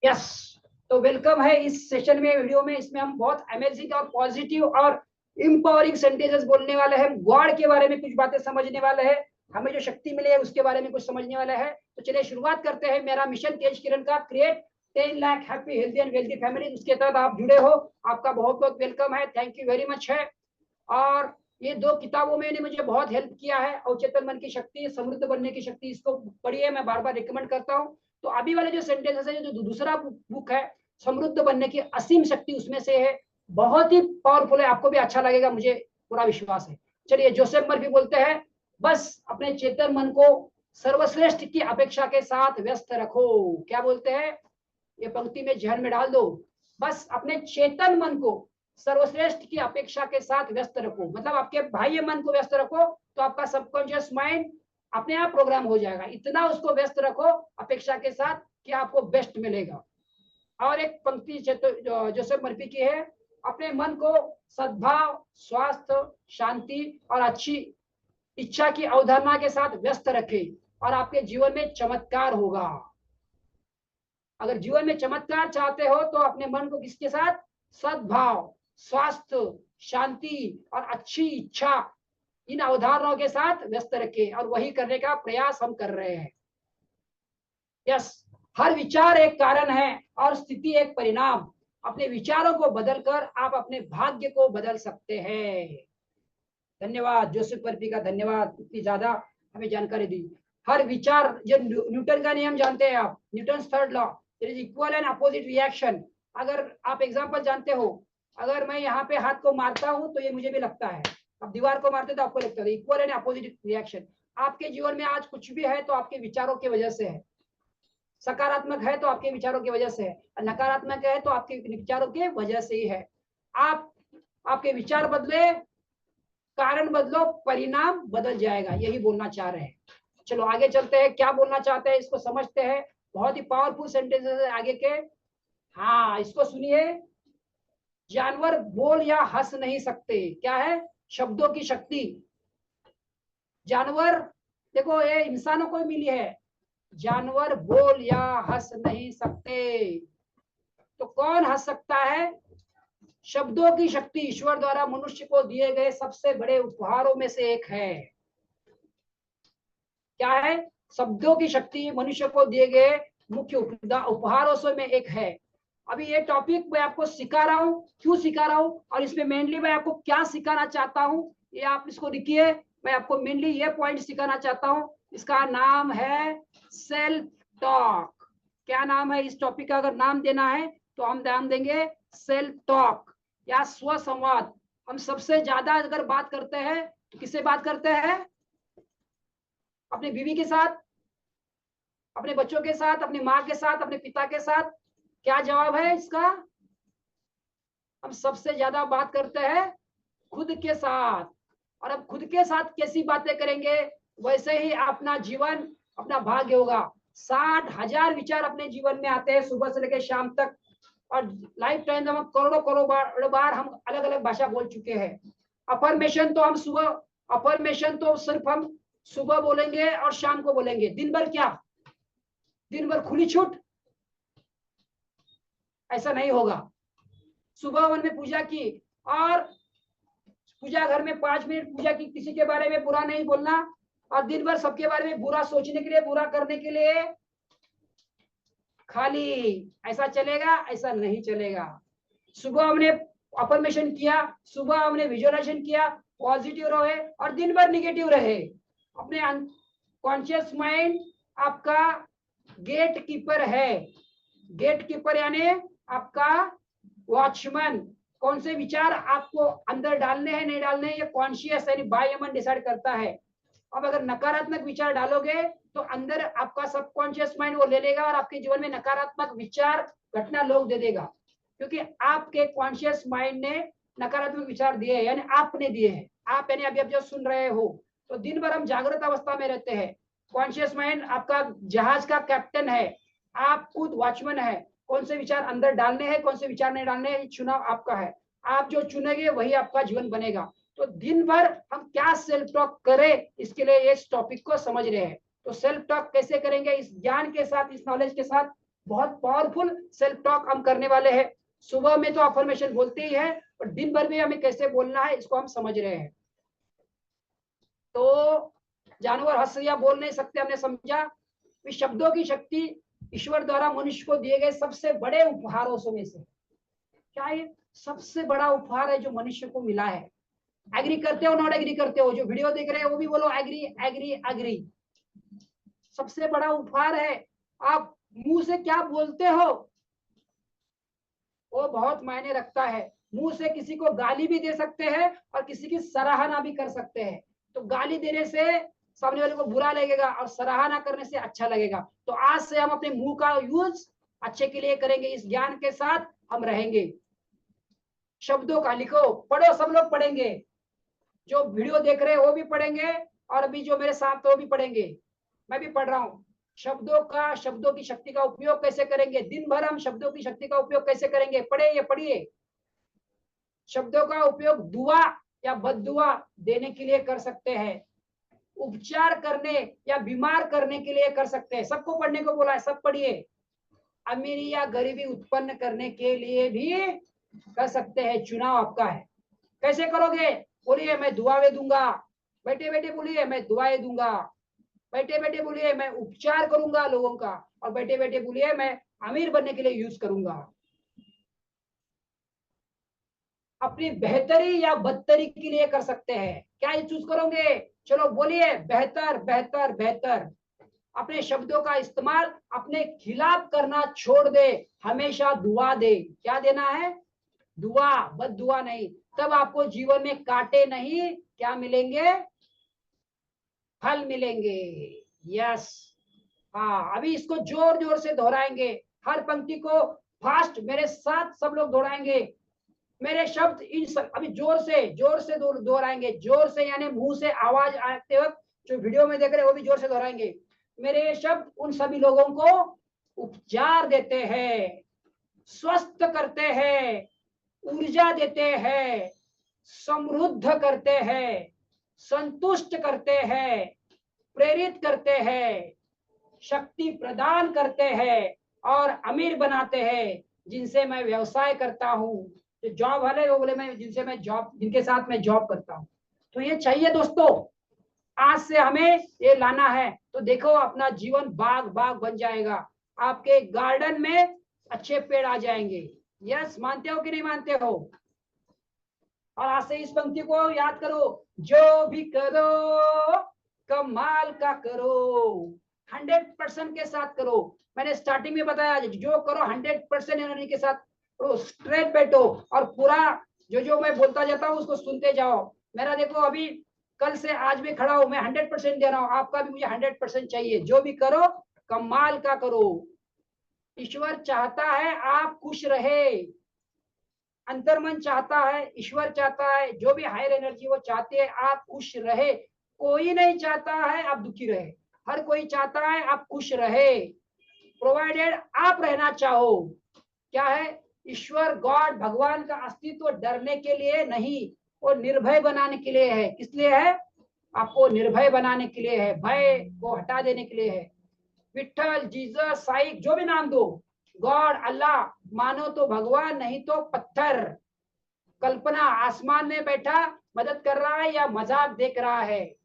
Yes, तो welcome है इस सेशन में, वीडियो में। इसमें हम बहुत अमेजिंग और पॉजिटिव और इंपावरिंग सेंटेंसेस बोलने वाले हैं। गॉड के बारे में कुछ बातें समझने वाले हैं, हमें जो शक्ति मिली है उसके बारे में कुछ समझने वाला है। तो चलिए शुरुआत करते हैं। मेरा मिशन तेज किरण का, create 10 lakh happy healthy and wealthy family, उसके तहत आप जुड़े हो, आपका बहुत बहुत वेलकम है, थैंक यू वेरी मच है। और ये दो किताबों में ने मुझे बहुत हेल्प किया है, अवचेतन मन की शक्ति, समृद्ध बनने की शक्ति, इसको पढ़िए, मैं बार बार रिकमेंड करता हूँ। तो अभी वाले जो सेंटेंसेस है, जो दूसरा बुक है समृद्ध बनने की असीम शक्ति, उसमें से है, बहुत ही पावरफुल है, आपको भी अच्छा लगेगा, मुझे पूरा विश्वास है। चलिए, जोसेफ मर्फी बोलते हैं, बस अपने चेतन मन को सर्वश्रेष्ठ की अपेक्षा के साथ व्यस्त रखो। क्या बोलते हैं, ये पंक्ति में ध्यान में डाल दो, बस अपने चेतन मन को सर्वश्रेष्ठ की अपेक्षा के साथ व्यस्त रखो, मतलब आपके बाह्य मन को व्यस्त रखो, तो आपका सबकॉन्शियस माइंड अपने आप प्रोग्राम हो जाएगा। इतना उसको व्यस्त रखो अपेक्षा के साथ कि आपको बेस्ट मिलेगा। और एक पंक्ति जोसेफ मर्फी की है, अपने मन को सद्भाव, स्वास्थ्य, शांति और अच्छी इच्छा की अवधारणा के साथ व्यस्त रखें और आपके जीवन में चमत्कार होगा। अगर जीवन में चमत्कार चाहते हो तो अपने मन को किसके साथ, सद्भाव, स्वास्थ्य, शांति और अच्छी इच्छा, इन अवधारणाओं के साथ व्यस्त रखें, और वही करने का प्रयास हम कर रहे हैं। यस, हर विचार एक कारण है और स्थिति एक परिणाम। अपने विचारों को बदलकर आप अपने भाग्य को बदल सकते हैं। धन्यवाद जोसेफ मर्फी का, धन्यवाद, इतनी ज्यादा हमें जानकारी दी। हर विचार, जो न्यूटन का नियम जानते हैं आप, Newton third law, is equal and opposite reaction. अगर आप एग्जांपल जानते हो, अगर मैं यहाँ पे हाथ को मारता हूँ तो ये मुझे भी लगता है, अब दीवार को मारते तो आपको लगता है, इक्वल एंड अपोजिट रिएक्शन। आपके जीवन में आज कुछ भी है तो आपके विचारों की वजह से है। सकारात्मक है तो आपके विचारों की वजह से है, और नकारात्मक है तो आपके विचारों की वजह से ही है। आप आपके विचार बदले, कारण बदलो, परिणाम बदल जाएगा, यही बोलना चाह रहे हैं। चलो आगे चलते हैं, क्या बोलना चाहते हैं इसको समझते हैं। बहुत ही पावरफुल सेंटेंसेस है आगे के। हाँ, इसको सुनिए, जानवर बोल या हंस नहीं सकते। क्या है, शब्दों की शक्ति। जानवर, देखो ये इंसानों को मिली है, जानवर बोल या हंस नहीं सकते, तो कौन हंस सकता है। शब्दों की शक्ति ईश्वर द्वारा मनुष्य को दिए गए सबसे बड़े उपहारों में से एक है। क्या है, शब्दों की शक्ति मनुष्य को दिए गए मुख्य उपहारों से में एक है। अभी ये टॉपिक मैं आपको सिखा रहा हूँ, क्यों सिखा रहा हूँ, और इसमें मेनली मैं आपको क्या सिखाना चाहता हूँ, ये आप इसको लिखिए। मैं आपको मेनली ये पॉइंट सिखाना चाहता हूँ, इसका नाम है सेल्फ टॉक। क्या नाम है इस टॉपिक का, अगर नाम देना है तो हम नाम देंगे सेल्फ टॉक या स्वसंवाद। हम सबसे ज्यादा अगर बात करते हैं तो किससे बात करते हैं, अपनी बीवी के साथ, अपने बच्चों के साथ, अपनी माँ के साथ, अपने पिता के साथ। क्या जवाब है इसका, हम सबसे ज्यादा बात करते हैं खुद के साथ। और अब खुद के साथ कैसी बातें करेंगे, वैसे ही अपना जीवन, अपना भाग्य होगा। 60,000 विचार अपने जीवन में आते हैं सुबह से लेकर शाम तक, और लाइफ टाइम हम करोड़ों करोड़ों बार हम अलग अलग भाषा बोल चुके हैं। अफर्मेशन तो हम सुबह, अफर्मेशन तो सिर्फ हम सुबह बोलेंगे और शाम को बोलेंगे। दिन भर क्या, दिन भर खुली छूट, ऐसा नहीं होगा। सुबह मन में पूजा की, और पूजा घर में 5 मिनट पूजा की, किसी के बारे में बुरा नहीं बोलना, और दिन भर सबके बारे में बुरा सोचने के लिए, बुरा करने के लिए खाली। ऐसा चलेगा, ऐसा नहीं चलेगा। सुबह हमने अफर्मेशन किया, सुबह हमने विजुअलाइजेशन किया, पॉजिटिव रहे, और दिन भर निगेटिव रहे। अपने कॉन्शियस माइंड आपका गेट कीपर है। गेट कीपर यानी आपका वॉचमैन। कौन से विचार आपको अंदर डालने हैं, नहीं डालने हैं, ये कॉन्शियस यानी बाह्य मन डिसाइड करता है। अब अगर नकारात्मक विचार डालोगे तो अंदर आपका सबकॉन्शियस माइंड वो ले लेगा, और आपके जीवन में नकारात्मक विचार, घटना लोग दे देगा, क्योंकि आपके कॉन्शियस माइंड ने नकारात्मक विचार दिए हैं, यानी आपने दिए हैं। आप यानी अभी अब जो सुन रहे हो, तो दिन भर हम जागृत अवस्था में रहते हैं। कॉन्शियस माइंड आपका जहाज का कैप्टन है, आप खुद वॉचमैन है। कौन से विचार अंदर डालने हैं, कौन से विचार नहीं डालने हैं, चुनाव आपका है। आप जो चुनेंगे वही आपका जीवन बनेगा। तो दिन भर हम क्या सेल्फ टॉक करें, इसके लिए इस टॉपिक को समझ रहे हैं। तो सेल्फ टॉक कैसे करेंगे, इस ज्ञान के साथ, इस नॉलेज के साथ, बहुत पावरफुल सेल्फ टॉक हम करने वाले हैं। सुबह में तो अफर्मेशन बोलते ही है, और दिन भर में हमें कैसे बोलना है इसको हम समझ रहे हैं। तो जानवर हंस या बोल नहीं सकते, हमने समझा। कि शब्दों की शक्ति ईश्वर द्वारा मनुष्य को दिए गए सबसे बड़े उपहारों में से, क्या ये सबसे बड़ा उपहार है जो मनुष्य को मिला है। एग्री करते हो, नॉट एग्री करते हो? जो वीडियो देख रहे हो वो भी बोलो एग्री एग्री एग्री। सबसे बड़ा उपहार है। आप मुंह से क्या बोलते हो वो बहुत मायने रखता है। मुंह से किसी को गाली भी दे सकते हैं और किसी की सराहना भी कर सकते हैं। तो गाली देने से सामने वाले को बुरा लगेगा और सराहना करने से अच्छा लगेगा। तो आज से हम अपने मुंह का यूज अच्छे के लिए करेंगे, इस ज्ञान के साथ हम रहेंगे। शब्दों का लिखो, पढ़ो, सब लोग पढ़ेंगे। जो वीडियो देख रहे हैं वो भी पढ़ेंगे, और अभी जो मेरे साथ वो भी पढ़ेंगे, मैं भी पढ़ रहा हूँ। शब्दों की शक्ति का उपयोग कैसे करेंगे, दिन भर हम शब्दों की शक्ति का उपयोग कैसे करेंगे, पढ़िए। शब्दों का उपयोग दुआ या बद्दुआ देने के लिए कर सकते हैं, उपचार करने या बीमार करने के लिए कर सकते हैं। सबको पढ़ने को बोला है, सब पढ़िए। अमीरी या गरीबी उत्पन्न करने के लिए भी कर सकते हैं, चुनाव आपका है। कैसे करोगे? बोलिए मैं दुआएं दूंगा। बैठे बैठे बोलिए मैं दुआएं दूंगा। बैठे बैठे बोलिए मैं उपचार करूंगा लोगों का। और बैठे बैठे बोलिए मैं अमीर बनने के लिए यूज करूंगा। अपनी बेहतरी या बदतरी के लिए कर सकते हैं। क्या ये चूज करोगे? चलो बोलिए बेहतर बेहतर बेहतर। अपने शब्दों का इस्तेमाल अपने खिलाफ करना छोड़ दे, हमेशा दुआ दे। क्या देना है? दुआ, बद दुआ नहीं। तब आपको जीवन में कांटे नहीं, क्या मिलेंगे? फल मिलेंगे। यस। हाँ, अभी इसको जोर जोर से दोहराएंगे। हर पंक्ति को फास्ट मेरे साथ सब लोग दोहराएंगे। मेरे शब्द इन सब, अभी जोर से दोहराएंगे। जोर से यानी मुंह से आवाज आते वक्त, जो वीडियो में देख रहे हैं वो भी जोर से दोहराएंगे। मेरे शब्द उन सभी लोगों को उपचार देते हैं, स्वस्थ करते हैं, ऊर्जा देते हैं, समृद्ध करते हैं, संतुष्ट करते हैं, प्रेरित करते हैं, शक्ति प्रदान करते हैं और अमीर बनाते हैं। जिनसे मैं व्यवसाय करता हूँ, जो जॉब वाले वो बोले मैं जिनके साथ मैं जॉब करता हूँ। तो ये चाहिए दोस्तों, आज से हमें ये लाना है। तो देखो अपना जीवन बाग बाग बन जाएगा। आपके गार्डन में अच्छे पेड़ आ जाएंगे। यस, मानते हो कि नहीं मानते हो? और आज से इस पंक्ति को याद करो, जो भी करो कमाल का करो, 100% के साथ करो। मैंने स्टार्टिंग में बताया, जो करो 100% एनर्जी के साथ करो। स्ट्रेट बैठो और पूरा जो मैं बोलता जाता हूँ उसको सुनते जाओ। मेरा देखो अभी कल से आज में खड़ा हूं, मैं 100% दे रहा हूँ। आपका भी मुझे 100% चाहिए। जो भी करो कमाल का करो। ईश्वर चाहता है आप खुश रहे। अंतर्मन चाहता है, ईश्वर चाहता है, जो भी हायर एनर्जी वो चाहते हैं आप खुश रहे। कोई नहीं चाहता है आप दुखी रहे, हर कोई चाहता है आप खुश रहे, प्रोवाइडेड आप रहना चाहो। क्या है? ईश्वर गॉड भगवान का अस्तित्व डरने के लिए नहीं, वो निर्भय बनाने के लिए है। किस लिए है? आपको निर्भय बनाने के लिए है, भय को हटा देने के लिए है। विठल, जीसस, साई, जो भी नाम दो, गॉड, अल्लाह, मानो तो भगवान, नहीं तो पत्थर। कल्पना आसमान में बैठा मदद कर रहा है या मजाक देख रहा है?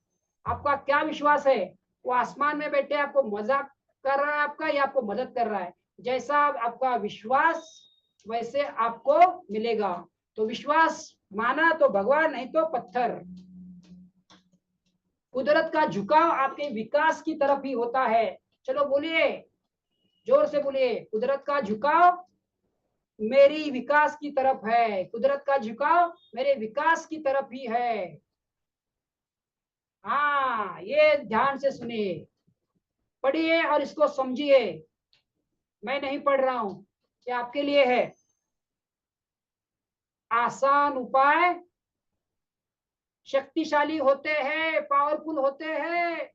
आपका क्या विश्वास है? वो आसमान में बैठे आपको मजाक कर रहा है आपका, या आपको मदद कर रहा है? जैसा आपका विश्वास वैसे आपको मिलेगा। तो विश्वास माना तो भगवान, नहीं तो पत्थर। कुदरत का झुकाव आपके विकास की तरफ ही होता है। चलो बोलिए, जोर से बोलिए, कुदरत का झुकाव मेरी विकास की तरफ है। कुदरत का झुकाव मेरे विकास की तरफ ही है। हाँ, ये ध्यान से सुनिए, पढ़िए और इसको समझिए। मैं नहीं पढ़ रहा हूं, ये आपके लिए है। आसान उपाय शक्तिशाली होते हैं, पावरफुल होते हैं।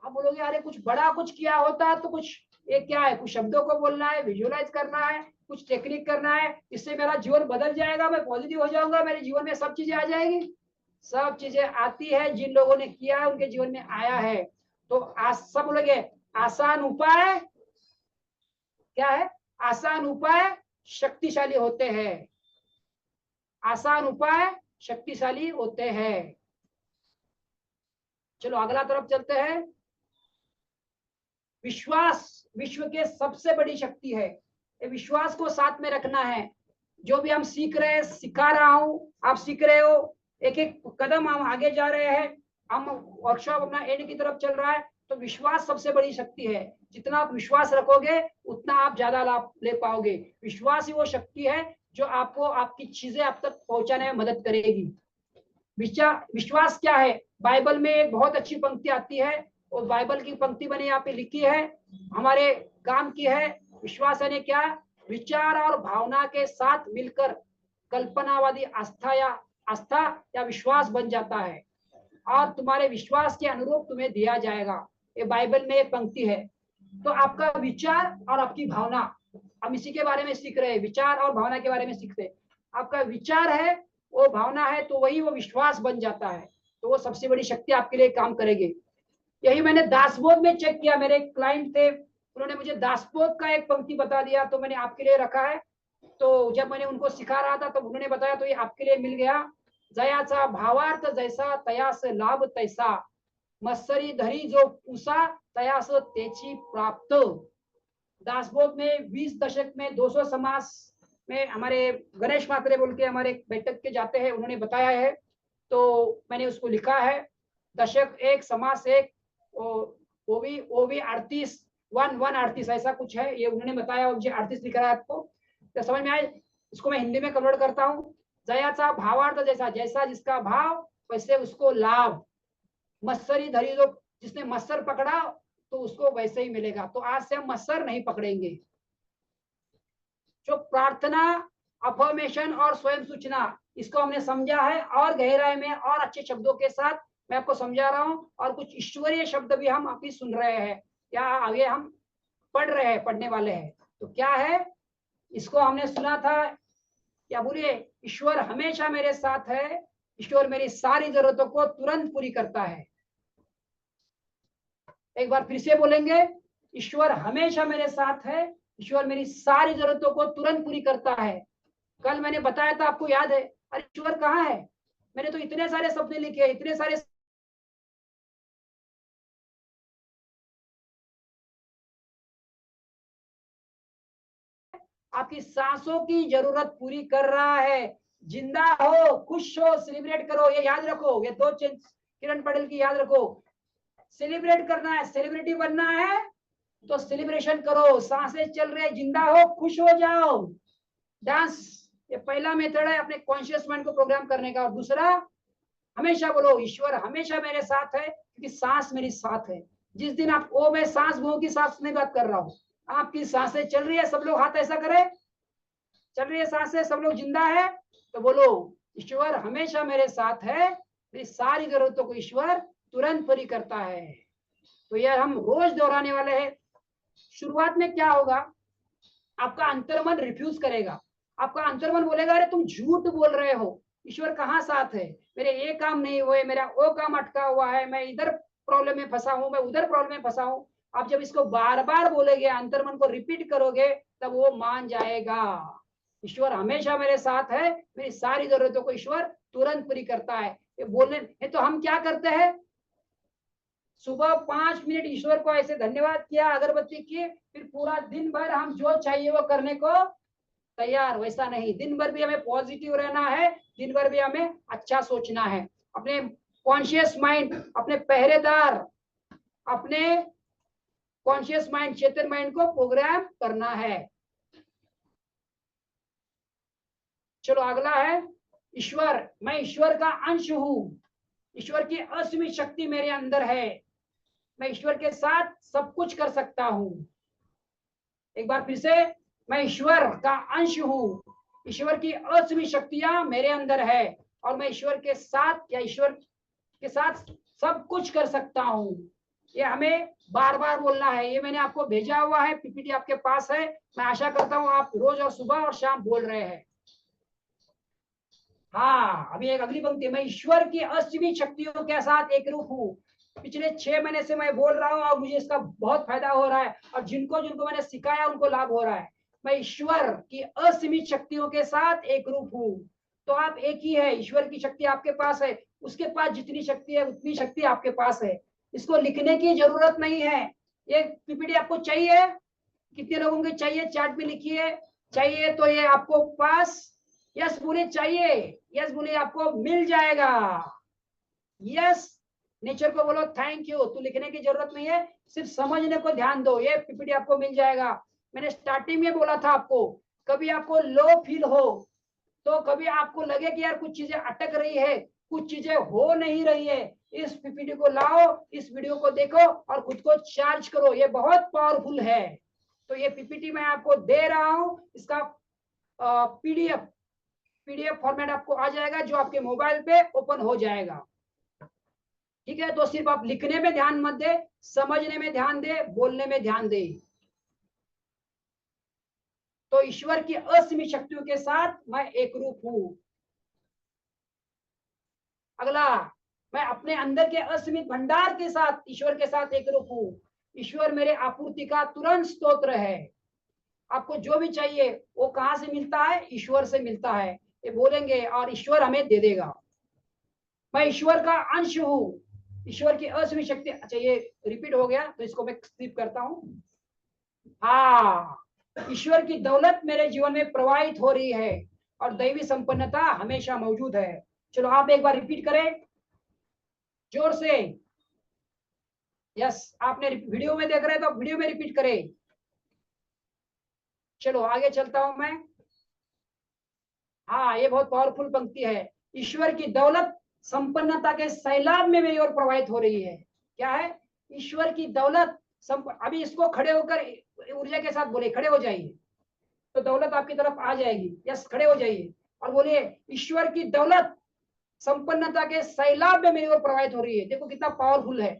आप बोलोगे अरे कुछ बड़ा कुछ किया होता तो कुछ, ये क्या है? कुछ शब्दों को बोलना है, विजुअलाइज करना है, कुछ टेक्निक करना है, इससे मेरा जीवन बदल जाएगा, मैं पॉजिटिव हो जाऊंगा, मेरे जीवन में सब चीजें आ जाएगी। सब चीजें आती है, जिन लोगों ने किया है उनके जीवन में आया है। तो सब बोलोगे आसान उपाय क्या है? आसान उपाय शक्तिशाली होते हैं, आसान उपाय शक्तिशाली होते हैं। चलो अगला तरफ चलते हैं। विश्वास विश्व के सबसे बड़ी शक्ति है, ये विश्वास को साथ में रखना है। जो भी हम सीख रहे हैं, सिखा रहा हूं, आप सीख रहे हो, एक एक कदम हम आगे जा रहे हैं, हम वर्कशॉप अपना एंड की तरफ चल रहा है। तो विश्वास सबसे बड़ी शक्ति है। जितना आप विश्वास रखोगे उतना आप ज्यादा लाभ ले पाओगे। विश्वास ही वो शक्ति है जो आपको आपकी चीजें आप तक पहुंचाने में मदद करेगी। विश्वास क्या है? बाइबल में एक बहुत अच्छी पंक्ति आती है, और बाइबल की पंक्ति मैंने यहाँ पे लिखी है, हमारे काम की है। विश्वास यानी क्या? विचार और भावना के साथ मिलकर कल्पनावादी आस्था या विश्वास बन जाता है, और तुम्हारे विश्वास के अनुरूप तुम्हें दिया जाएगा। ये बाइबल में एक पंक्ति है। तो आपका विचार और आपकी भावना, हम इसी के बारे में सीख रहे हैं, विचार और भावना के बारे में सीखते हैं। आपका विचार है, वो भावना है, तो वही वो विश्वास बन जाता है। तो वो सबसे बड़ी शक्ति आपके लिए काम करेगी। यही मैंने दासबोध में चेक किया। मेरे क्लाइंट थे, उन्होंने मुझे दासबोध का एक पंक्ति बता दिया, तो मैंने आपके लिए रखा है। तो जब मैंने उनको सिखा रहा था तो उन्होंने बताया, तो ये आपके लिए मिल गया। जयाचा भावार्थ जैसा तयास लाभ तैसा, मत्सरी धरी जो पूसा तयास तेची प्राप्त। दासबोध में 20 दशक में 200 समास में हमारे गणेश मात्रे बोल के हमारे बैठक के जाते हैं, उन्होंने बताया है, तो मैंने उसको लिखा है। दशक एक, समास एक, वो भी 38 138 ऐसा कुछ है, ये उन्होंने बताया। मुझे 38 लिख रहा है आपको, तो समझ में आए? इसको मैं हिंदी में कन्वर्ट करता हूँ। जयाचा भावार्थ जैसा, जैसा जिसका भाव वैसे उसको लाभ। मत्सरी धरी जो, जिसने मत्सर पकड़ा तो उसको वैसे ही मिलेगा। तो आज से हम मत्सर नहीं पकड़ेंगे। जो प्रार्थना, अफर्मेशन और स्वयं सूचना, इसको हमने समझा है, और गहराई में और अच्छे शब्दों के साथ मैं आपको समझा रहा हूँ। और कुछ ईश्वरीय शब्द भी हम अभी सुन रहे हैं, या आगे हम पढ़ रहे हैं, पढ़ने वाले हैं। तो क्या है? इसको हमने सुना था, क्या बोलिए? ईश्वर हमेशा मेरे साथ है, ईश्वर मेरी सारी जरूरतों को तुरंत पूरी करता है। एक बार फिर से बोलेंगे, ईश्वर हमेशा मेरे साथ है, ईश्वर मेरी सारी जरूरतों को तुरंत पूरी करता है। कल मैंने बताया था, आपको याद है? अरे ईश्वर कहाँ है? मैंने तो इतने सारे सपने लिखे, इतने सारे, आपकी सांसों की जरूरत पूरी कर रहा है। जिंदा हो, खुश हो, सेलिब्रेट करो। ये याद रखो, ये दो किरण पटेल की याद रखो। सेलिब्रेट करना है, सेलिब्रिटी बनना है, तो सेलिब्रेशन करो। सांसें चल रहे, जिंदा हो, खुश हो जाओ, डांस। ये पहला मेथड है अपने कॉन्शियस माइंड को प्रोग्राम करने का। और दूसरा, हमेशा बोलो ईश्वर हमेशा मेरे साथ है, क्योंकि सांस मेरी साथ है। जिस दिन आप ओ मैं सांस भू की सांस नहीं बात कर रहा हूँ, आपकी सांसें चल रही है, सब लोग हाथ ऐसा करें, चल रही है सांसें, सब लोग जिंदा है, तो बोलो ईश्वर हमेशा मेरे साथ है, मेरी सारी जरूरतों को ईश्वर तुरंत पूरी करता है। तो यह हम रोज दोहराने वाले हैं। शुरुआत में क्या होगा? आपका अंतर्मन रिफ्यूज करेगा। आपका अंतर्मन बोलेगा, अरे तुम झूठ बोल रहे हो, ईश्वर कहाँ साथ है, मेरे ये काम नहीं हुए, मेरा वो काम अटका हुआ है, मैं इधर प्रॉब्लम में फंसा हूं, मैं उधर प्रॉब्लम में फंसा हूं। आप जब इसको बार बार बोलेंगे, अंतर्मन को रिपीट करोगे, तब वो मान जाएगा। ईश्वर हमेशा मेरे साथ है, मेरी सारी जरूरतों को ईश्वर तुरंत पूरी करता है। ये बोलने तो हम क्या करते हैं? सुबह 5 मिनट ईश्वर को ऐसे धन्यवाद किया, अगरबत्ती की, फिर पूरा दिन भर हम जो चाहिए वो करने को तैयार। वैसा नहीं, दिन भर भी हमें पॉजिटिव रहना है, दिन भर भी हमें अच्छा सोचना है। अपने कॉन्शियस माइंड, अपने पहरेदार, अपने कॉन्शियस माइंड, चेतन माइंड को प्रोग्राम करना है। चलो अगला है ईश्वर। मैं ईश्वर का अंश हूँ, ईश्वर की असीमित शक्ति मेरे अंदर है, मैं ईश्वर के साथ सब कुछ कर सकता हूँ। एक बार फिर से, मैं ईश्वर का अंश हूँ, ईश्वर की असीमित शक्तियां मेरे अंदर है, और मैं ईश्वर के साथ या ईश्वर के साथ सब कुछ कर सकता हूँ। ये हमें बार बार बोलना है। ये मैंने आपको भेजा हुआ है, पीपीटी आपके पास है। मैं आशा करता हूँ आप रोज और सुबह और शाम बोल रहे हैं। हाँ, अभी एक अगली पंक्ति, मैं ईश्वर की असीमित शक्तियों के साथ एक रूप हूँ। पिछले 6 महीने से मैं बोल रहा हूँ और मुझे इसका बहुत फायदा हो रहा है, और जिनको जिनको मैंने सिखाया उनको लाभ हो रहा है। मैं ईश्वर की असीमित शक्तियों के साथ एक रूप हूँ। तो आप एक ही है, ईश्वर की शक्ति आपके पास है, उसके पास जितनी शक्ति है उतनी शक्ति आपके पास है। इसको लिखने की जरूरत नहीं है। ये पीपीटी आपको चाहिए? कितने लोगों के चाहिए? चैट में लिखिए चाहिए। तो ये आपको पास, यस बोले चाहिए, यस बोले, आपको मिल जाएगा। यस, नेचर को बोलो थैंक यू। तो लिखने की जरूरत नहीं है, सिर्फ समझने को ध्यान दो, ये पीपीटी आपको मिल जाएगा। मैंने स्टार्टिंग में बोला था आपको, कभी आपको लो फील हो, तो कभी आपको लगे कि यार कुछ चीजें अटक रही है, कुछ चीजें हो नहीं रही है, इस पीपीटी को लाओ, इस वीडियो को देखो और खुद को चार्ज करो। ये बहुत पावरफुल है। तो ये पीपीटी मैं आपको दे रहा हूं, इसका पीडीएफ पीडीएफ फॉर्मेट आपको आ जाएगा, जो आपके मोबाइल पे ओपन हो जाएगा। ठीक है, तो सिर्फ आप लिखने में ध्यान मत दे, समझने में ध्यान दे, बोलने में ध्यान दे। तो ईश्वर की असीमित शक्तियों के साथ मैं एक रूप हूं। अगला, मैं अपने अंदर के असीमित भंडार के साथ, ईश्वर के साथ एक रूप हूं। ईश्वर मेरे आपूर्ति का तुरंत स्तोत्र है। आपको जो भी चाहिए वो कहां से मिलता है? ईश्वर से मिलता है। ये बोलेंगे और ईश्वर हमें दे देगा। मैं ईश्वर का अंश हूँ, ईश्वर की असीमित शक्ति। अच्छा, ये रिपीट हो गया तो इसको मैं स्किप करता हूँ। हाँ, ईश्वर की दौलत मेरे जीवन में प्रवाहित हो रही है और दैवी संपन्नता हमेशा मौजूद है। चलो आप एक बार रिपीट करें जोर से। यस, आपने वीडियो में देख रहे हैं तो वीडियो में रिपीट करें। चलो आगे चलता हूं मैं। हाँ, ये बहुत पावरफुल पंक्ति है। ईश्वर की दौलत संपन्नता के सैलाब में मेरी ओर प्रवाहित हो रही है। क्या है? ईश्वर की दौलत अभी इसको खड़े होकर ऊर्जा के साथ बोले, खड़े हो जाइए तो दौलत आपकी तरफ आ जाएगी। यस, खड़े हो जाइए और बोलिए, ईश्वर की दौलत संपन्नता के सैलाब में मेरी ओर प्रवाहित हो रही है। देखो कितना पावरफुल है।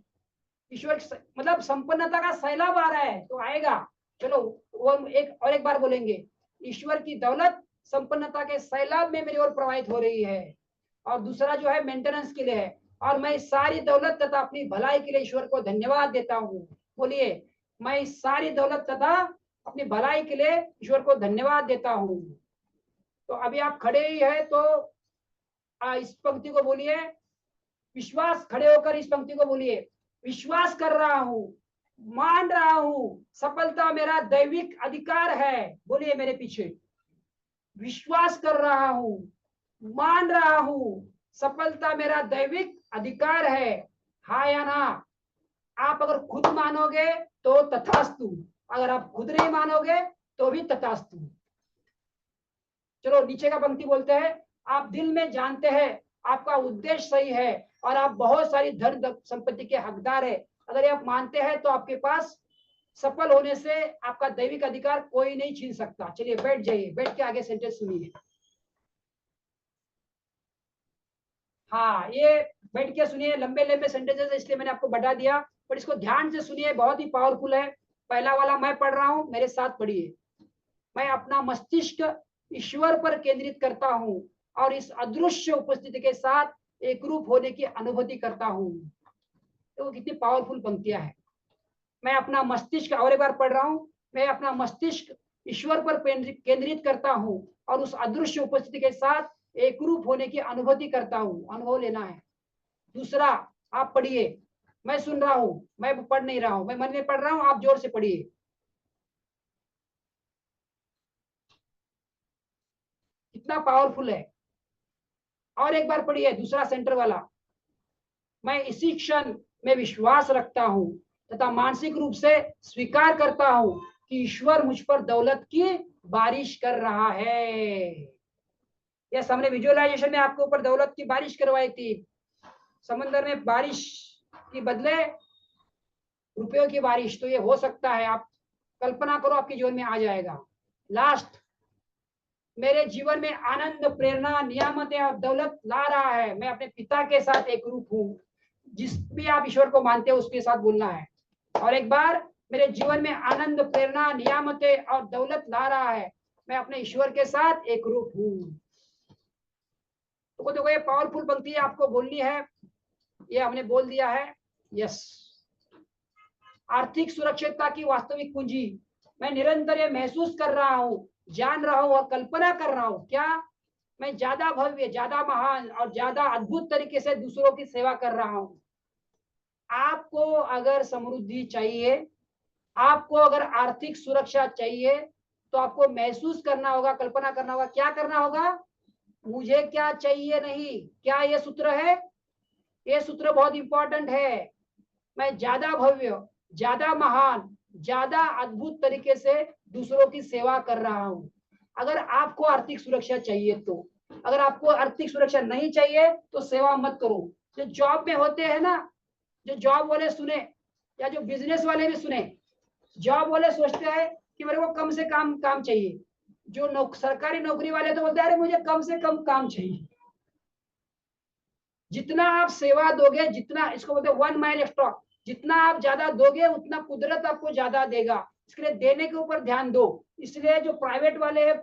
ईश्वर मतलब संपन्नता का सैलाब आ रहा है तो आएगा। चलो वो एक बार बोलेंगे, ईश्वर की दौलत संपन्नता के सैलाब में मेरी ओर प्रवाहित हो रही है। और दूसरा जो है मेंटेनेंस के लिए है, और मैं सारी दौलत तथा अपनी भलाई के लिए ईश्वर को धन्यवाद देता हूँ। बोलिए, मैं सारी दौलत तथा अपनी भलाई के लिए ईश्वर को धन्यवाद देता हूँ। तो अभी आप खड़े ही है तो इस पंक्ति को बोलिए, विश्वास, खड़े होकर इस पंक्ति को बोलिए, विश्वास कर रहा हूं, मान रहा हूं, सफलता मेरा दैविक अधिकार है। बोलिए मेरे पीछे, विश्वास कर रहा हूं, मान रहा हूं, सफलता मेरा दैविक अधिकार है। हाँ या ना? आप अगर खुद मानोगे तो तथास्तु, अगर आप खुद नहीं मानोगे तो भी तथास्तु। चलो नीचे का पंक्ति बोलते हैं, आप दिल में जानते हैं आपका उद्देश्य सही है और आप बहुत सारी धन संपत्ति के हकदार है। अगर ये आप मानते हैं तो आपके पास सफल होने से आपका दैविक अधिकार कोई नहीं छीन सकता। चलिए बैठ जाइए, बैठ के आगे सेंटेंस सुनिए। हाँ, ये बैठ के सुनिए, लंबे लंबे सेंटेंसेस इसलिए मैंने आपको बढ़ा दिया, पर इसको ध्यान से सुनिए, बहुत ही पावरफुल है। पहला वाला मैं पढ़ रहा हूं, मेरे साथ पढ़िए। मैं अपना मस्तिष्क ईश्वर पर केंद्रित करता हूं और इस अदृश्य उपस्थिति के साथ एकरूप होने की अनुभूति करता हूं। तो कितनी पावरफुल पंक्तियां हैं। मैं अपना मस्तिष्क, और एक बार पढ़ रहा हूं, मैं अपना मस्तिष्क ईश्वर पर केंद्रित करता हूं और उस अदृश्य उपस्थिति के साथ एकरूप होने की अनुभूति करता हूं। अनुभव लेना है। दूसरा, आप पढ़िए, मैं सुन रहा हूं, मैं पढ़ नहीं रहा हूं, मैं मन में पढ़ रहा हूं, आप जोर से पढ़िए। कितना पावरफुल है। और एक बार पढ़िए दूसरा सेंटर वाला, मैं इसी क्षण में विश्वास रखता हूं तथा मानसिक रूप से स्वीकार करता हूं कि ईश्वर मुझ पर दौलत की बारिश कर रहा है। यस, हमने विजुअलाइजेशन में आपके ऊपर दौलत की बारिश करवाई थी। समंदर में बारिश की बदले रुपयों की बारिश, तो ये हो सकता है। आप कल्पना करो, आपके जीवन में आ जाएगा। लास्ट, मेरे जीवन में आनंद, प्रेरणा, नियामतें और दौलत ला रहा है। मैं अपने पिता के साथ एक रूप हूँ। जिस भी आप ईश्वर को मानते हो उसके साथ बोलना है। और एक बार, मेरे जीवन में आनंद, प्रेरणा, नियामतें और दौलत ला रहा है। मैं अपने ईश्वर के साथ एक रूप हूँ। तो देखो, ये पावरफुल पंक्ति आपको बोलनी है, ये हमने बोल दिया है। यस, आर्थिक सुरक्षितता की वास्तविक कुंजी, मैं निरंतर ये महसूस कर रहा हूं, जान रहा हूं और कल्पना कर रहा हूं, क्या मैं ज्यादा भव्य, ज्यादा महान और ज्यादा अद्भुत तरीके से दूसरों की सेवा कर रहा हूं। आपको अगर समृद्धि चाहिए, आपको अगर आर्थिक सुरक्षा चाहिए, तो आपको महसूस करना होगा, कल्पना करना होगा। क्या करना होगा? मुझे क्या चाहिए नहीं, क्या ये सूत्र है? ये सूत्र बहुत इंपॉर्टेंट है। मैं ज्यादा भव्य, ज्यादा महान, ज्यादा अद्भुत तरीके से दूसरों की सेवा कर रहा हूं। अगर आपको आर्थिक सुरक्षा चाहिए तो, अगर आपको आर्थिक सुरक्षा नहीं चाहिए तो सेवा मत करो। जो जॉब में होते हैं ना, जो जॉब वाले सुने या जो बिजनेस वाले भी सुने, जॉब वाले सोचते हैं कि मेरे को कम से कम काम चाहिए। जो सरकारी नौकरी वाले तो बोलते हैं अरे मुझे कम से कम काम चाहिए। जितना आप सेवा दोगे, जितना, इसको बोलते हैं 1 माइल एक्स्ट्रा, जितना आप ज्यादा दोगे उतना कुदरत आपको ज्यादा देगा। इसके लिए देने के ऊपर ध्यान दो। इसलिए जो प्राइवेट वाले हैं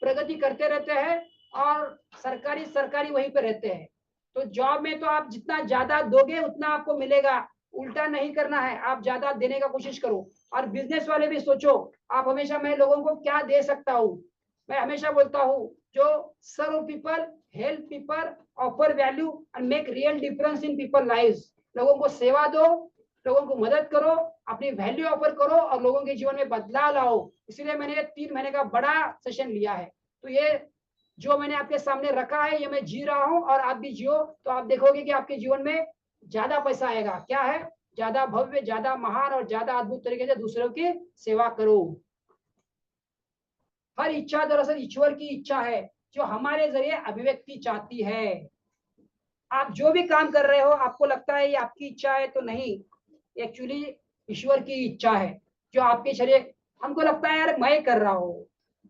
प्रगति करते रहते हैं और सरकारी सरकारी वहीं पे रहते हैं। तो जॉब में तो आप जितना ज्यादा दोगे उतना आपको मिलेगा, उल्टा नहीं करना है, आप ज्यादा देने का कोशिश करो। और बिजनेस वाले भी सोचो, आप हमेशा, मैं लोगों को क्या दे सकता हूँ। मैं हमेशा बोलता हूँ, जो serve people, help people, offer value and make real difference in people lives. लोगों को सेवा दो, लोगों को मदद करो, अपनी वैल्यू ऑफर करो और लोगों के जीवन में बदलाव लाओ। इसलिए मैंने 3 महीने का बड़ा सेशन लिया है। तो ये जो मैंने आपके सामने रखा है, ये मैं जी रहा हूं और आप भी जियो, तो आप देखोगे कि आपके जीवन में ज्यादा पैसा आएगा। क्या है? ज्यादा भव्य, ज्यादा महान और ज्यादा अद्भुत तरीके से दूसरों की सेवा करो। हर इच्छा दरअसल ईश्वर की इच्छा है, जो हमारे जरिए अभिव्यक्ति चाहती है। आप जो भी काम कर रहे हो, आपको लगता है ये आपकी इच्छा है, तो नहीं, एक्चुअली ईश्वर की इच्छा है जो आपके शरीर। हमको लगता है यार मैं कर रहा हूँ,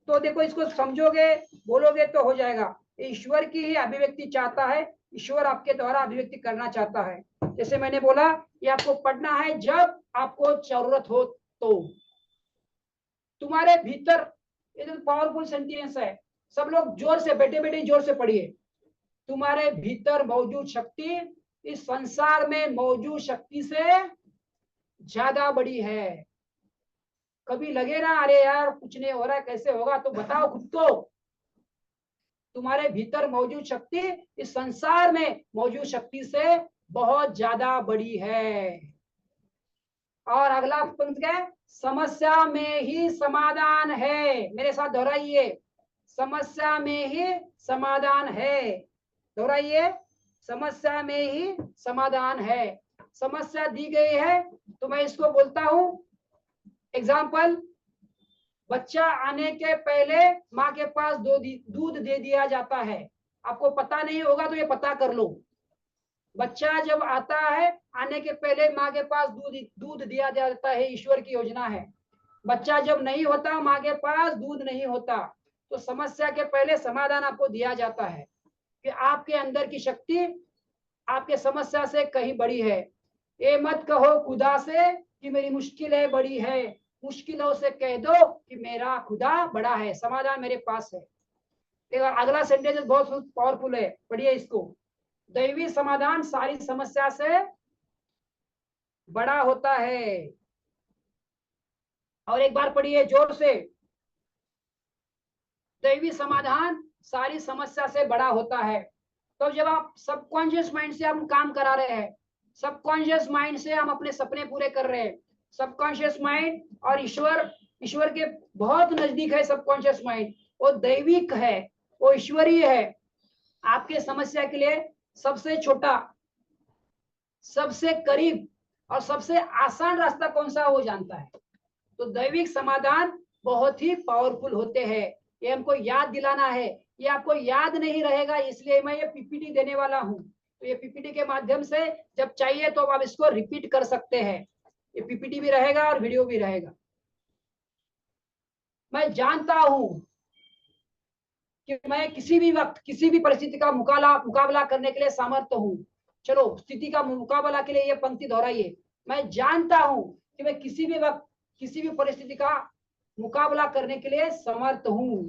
तो देखो इसको समझोगे, बोलोगे तो हो जाएगा। ईश्वर की ही अभिव्यक्ति चाहता है, ईश्वर आपके द्वारा अभिव्यक्ति करना चाहता है। जैसे मैंने बोला, ये आपको पढ़ना है जब आपको जरूरत हो तो। तुम्हारे भीतर, ये तो पावरफुल सेंटेंस है, सब लोग जोर से, बैठे बैठे जोर से पढ़िए। तुम्हारे भीतर मौजूद शक्ति इस संसार में मौजूद शक्ति से ज्यादा बड़ी है। कभी लगे ना अरे यार कुछ नहीं हो रहा है, कैसे होगा, तो बताओ खुद को, तुम्हारे भीतर मौजूद शक्ति इस संसार में मौजूद शक्ति से बहुत ज्यादा बड़ी है। और अगला पंक्ति क्या है? समस्या में ही समाधान है। मेरे साथ दोहराइए, समस्या में ही समाधान है। दोहराइए, समस्या में ही समाधान है। समस्या दी गई है तो मैं इसको बोलता हूं एग्जाम्पल, बच्चा आने के पहले माँ के पास दूध दे दिया जाता है। आपको पता नहीं होगा तो ये पता कर लो। बच्चा जब आता है, आने के पहले माँ के पास दूध दिया जाता है, ईश्वर की योजना है। बच्चा जब नहीं होता, माँ के पास दूध नहीं होता, तो समस्या के पहले समाधान आपको दिया जाता है कि आपके अंदर की शक्ति आपके समस्या से कहीं बड़ी है। ये मत कहो खुदा से कि मेरी मुश्किलें बड़ी है, मुश्किलों से कह दो कि मेरा खुदा बड़ा है, समाधान मेरे पास है। देखो अगला सेंटेंस बहुत पावरफुल है, पढ़िए इसको। दैवी समाधान सारी समस्या से बड़ा होता है। और एक बार पढ़िए जोर से, दैवी समाधान सारी समस्या से बड़ा होता है। तो जब आप सबकॉन्शियस माइंड से हम काम करा रहे हैं, सबकॉन्शियस माइंड से हम अपने सपने पूरे कर रहे हैं, सबकॉन्शियस माइंड और ईश्वर, ईश्वर के बहुत नजदीक है सबकॉन्शियस माइंड, वो दैविक है, वो ईश्वरीय है। आपके समस्या के लिए सबसे छोटा, सबसे करीब और सबसे आसान रास्ता कौन सा वो जानता है। तो दैविक समाधान बहुत ही पावरफुल होते हैं, ये हमको याद दिलाना है। ये आपको याद नहीं रहेगा, इसलिए मैं ये पीपीटी देने वाला हूँ। तो ये पीपीटी के माध्यम से जब चाहिए तो आप इसको रिपीट कर सकते हैं। ये पीपीटी भी रहेगा और वीडियो भी रहेगा। मैं जानता हूं कि मैं किसी भी वक्त किसी भी परिस्थिति का मुकाबला करने के लिए सामर्थ्य हूं। चलो स्थिति का मुकाबला के लिए ये पंक्ति दोहराइए, मैं जानता हूं कि मैं किसी भी वक्त किसी भी परिस्थिति का मुकाबला करने के लिए समर्थ हूं,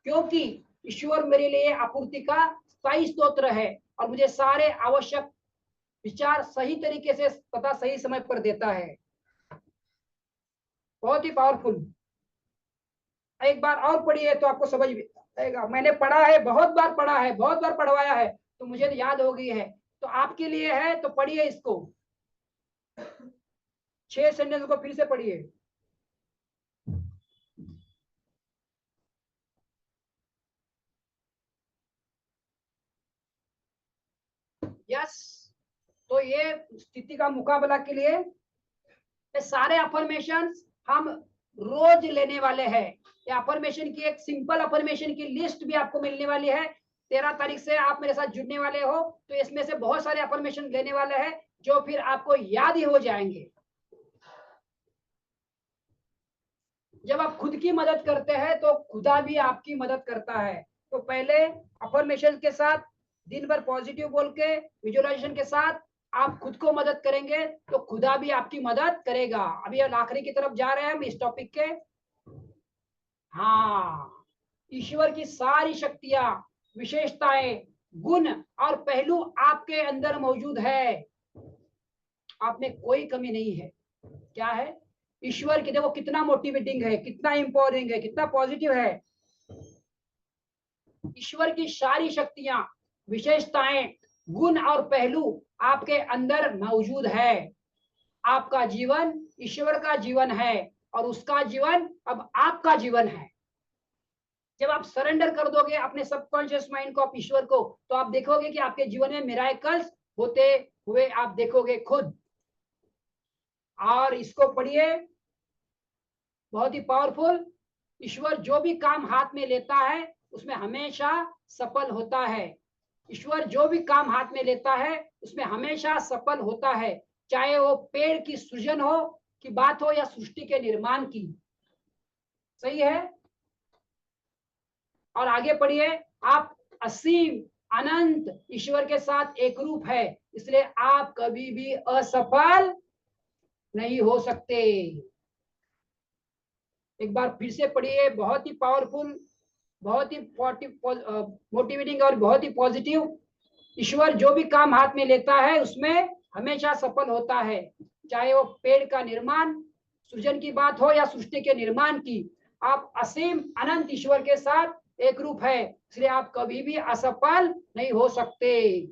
क्योंकि ईश्वर मेरे लिए आपूर्ति का स्थायी स्रोत है और मुझे सारे आवश्यक विचार सही तरीके से पता सही समय पर देता है। बहुत ही पावरफुल। एक बार और पढ़िए तो आपको समझ में आएगा। मैंने पढ़ा है, बहुत बार पढ़ा है, बहुत बार पढ़वाया है, तो मुझे याद हो गई है। तो आपके लिए है तो पढ़िए इसको, 6 सेंटेंस को फिर से पढ़िए। यस, तो ये स्थिति का मुकाबला के लिए ये सारे अफर्मेशन हम रोज लेने वाले हैं। ये अफर्मेशन की एक सिंपल अफर्मेशन की लिस्ट भी आपको मिलने वाली है। 13 तारीख से आप मेरे साथ जुड़ने वाले हो, तो इसमें से बहुत सारे अफर्मेशन लेने वाले हैं जो फिर आपको याद ही हो जाएंगे। जब आप खुद की मदद करते हैं तो खुदा भी आपकी मदद करता है। तो पहले अफर्मेशन के साथ दिन भर पॉजिटिव बोल के विजुअलाइजेशन के साथ आप खुद को मदद करेंगे तो खुदा भी आपकी मदद करेगा। अभी आखिरी की तरफ जा रहे हैं हम इस टॉपिक के। हाँ, ईश्वर की सारी शक्तियां, विशेषताएं, गुण और पहलू आपके अंदर मौजूद है। आप में कोई कमी नहीं है। क्या है? ईश्वर की, देखो कितना मोटिवेटिंग है, कितना इंपॉवरिंग है, कितना पॉजिटिव है। ईश्वर की सारी शक्तियां, विशेषताएं, गुण और पहलू आपके अंदर मौजूद है। आपका जीवन ईश्वर का जीवन है और उसका जीवन अब आपका जीवन है। जब आप सरेंडर कर दोगे अपने सबकॉन्शियस माइंड को, आप ईश्वर को, तो आप देखोगे कि आपके जीवन में मिराकल्स होते हुए आप देखोगे खुद। और इसको पढ़िए, बहुत ही पावरफुल। ईश्वर जो भी काम हाथ में लेता है उसमें हमेशा सफल होता है। ईश्वर जो भी काम हाथ में लेता है उसमें हमेशा सफल होता है, चाहे वो पेड़ की सृजन हो की बात हो या सृष्टि के निर्माण की। सही है? और आगे पढ़िए, आप असीम अनंत ईश्वर के साथ एक रूप है, इसलिए आप कभी भी असफल नहीं हो सकते। एक बार फिर से पढ़िए, बहुत ही पावरफुल, बहुत ही मोटिवेटिंग और बहुत ही पॉजिटिव। ईश्वर जो भी काम हाथ में लेता है उसमें हमेशा सफल होता है, चाहे वो पेड़ का निर्माण, सृजन की बात हो या सृष्टि के निर्माण की। आप असीम अनंत ईश्वर के साथ एक रूप है, इसलिए आप कभी भी असफल नहीं हो सकते।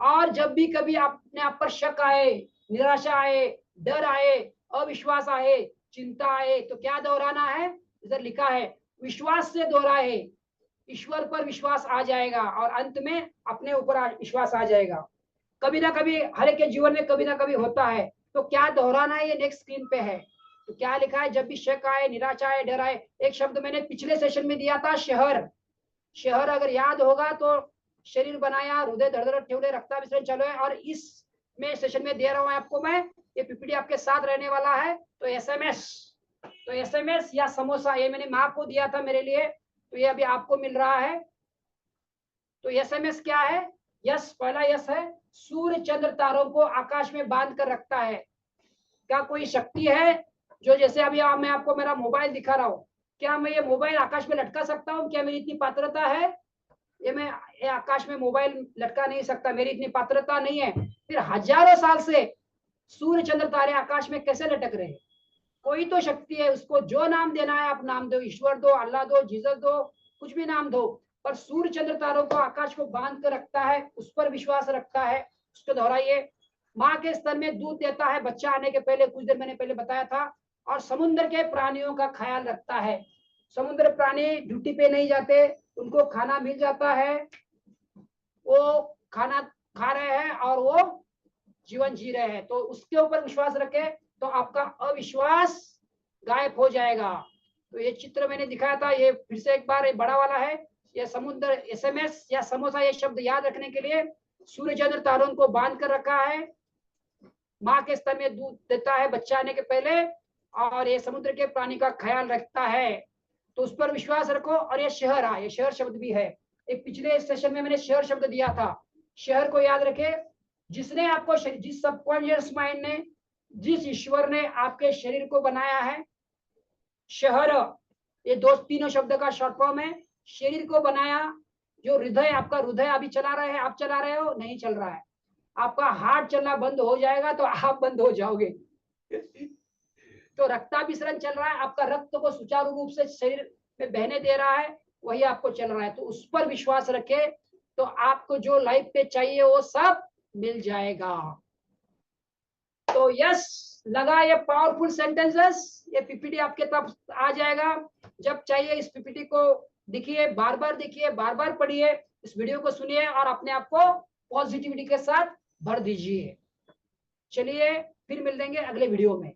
और जब भी कभी अपने आप पर शक आए, निराशा आए, डर आए, अविश्वास आए, चिंता आए, तो क्या दोहराना है? इधर लिखा है, विश्वास से दोहराए, ईश्वर पर विश्वास आ जाएगा और अंत में अपने ऊपर विश्वास आ जाएगा। कभी ना कभी हर एक के जीवन में कभी ना कभी होता है, तो क्या दोहराना है? ये नेक्स्ट स्क्रीन पे है। तो क्या लिखा है? जब भी शक आए, निराशा आए, डर आए, एक शब्द मैंने पिछले सेशन में दिया था, शहर। शहर अगर याद होगा तो शरीर बनाया, हृदय धड़धड़ ठेवले, रक्ता विसरण चलो है। और इस में सेशन में दे रहा हूं आपको मैं, ये पीपीटी आपके साथ रहने वाला है। तो एसएमएस, तो एसएमएस या समोसा, ये मैंने माँ को दिया था मेरे लिए, तो ये अभी आपको मिल रहा है। तो एसएमएस क्या है? यस, पहला यस है, सूर्य चंद्र तारों को आकाश में बांध कर रखता है। क्या कोई शक्ति है जो, जैसे अभी मैं आपको मेरा मोबाइल दिखा रहा हूँ, क्या मैं ये मोबाइल आकाश में लटका सकता हूँ? क्या मेरी इतनी पात्रता है? ये आकाश में मोबाइल लटका नहीं सकता, मेरी इतनी पात्रता नहीं है। फिर हजारों साल से सूर्य चंद्र तारे आकाश में कैसे लटक रहे हैं? कोई तो शक्ति है, उसको जो नाम देना है आप नाम दो, ईश्वर दो, अल्लाह दो, जीसस दो, कुछ भी नाम दो, पर सूर्य चंद्र तारों को आकाश को बांध कर रखता है, उस पर विश्वास रखता है। उसको दोहराइए, माँ के स्तन में दूध देता है बच्चा आने के पहले, कुछ देर मैंने पहले बताया था। और समुद्र के प्राणियों का ख्याल रखता है। समुद्र प्राणी ड्यूटी पे नहीं जाते, उनको खाना मिल जाता है, वो खाना खा रहे हैं और वो जीवन जी रहे हैं। तो उसके ऊपर विश्वास रखें तो आपका अविश्वास गायब हो जाएगा। तो ये चित्र मैंने दिखाया था, ये फिर से एक बार, ये बड़ा वाला है। ये समुद्र, एसएमएस या समोसा, ये शब्द याद रखने के लिए सूर्य चंद्र तारों को बांध कर रखा है, माँ के स्तन में दूध देता है बच्चा आने के पहले, और ये समुद्र के प्राणी का ख्याल रखता है। तो उस पर विश्वास रखो। और ये शहर, ये शहर शब्द भी है। एक पिछले सेशन में मैंने शहर शब्द दिया था, शहर को याद रखे। जिसने आपको, जिस सबकॉन्शियस माइंड ने, जिस ईश्वर ने आपके शरीर को बनाया है, शहर, ये दो तीनों शब्द का शॉर्ट फॉर्म है। शरीर को बनाया, जो हृदय, आपका हृदय अभी चला रहे हैं, आप चला रहे हो, नहीं चल रहा है, आपका हार्ट चलना बंद हो जाएगा तो आप बंद हो जाओगे। तो रक्ताभिसरण चल रहा है, आपका रक्त को सुचारू रूप से शरीर में बहने दे रहा है, वही आपको चल रहा है। तो उस पर विश्वास रखे तो आपको जो लाइफ पे चाहिए वो सब मिल जाएगा। तो यस, लगा ये पावरफुल सेंटेंसेस, ये पीपीटी आपके पास आ जाएगा। जब चाहिए इस पीपीटी को देखिए, बार बार देखिए, बार बार पढ़िए, इस वीडियो को सुनिए और अपने आप को पॉजिटिविटी के साथ भर दीजिए। चलिए फिर मिल लेंगे अगले वीडियो में।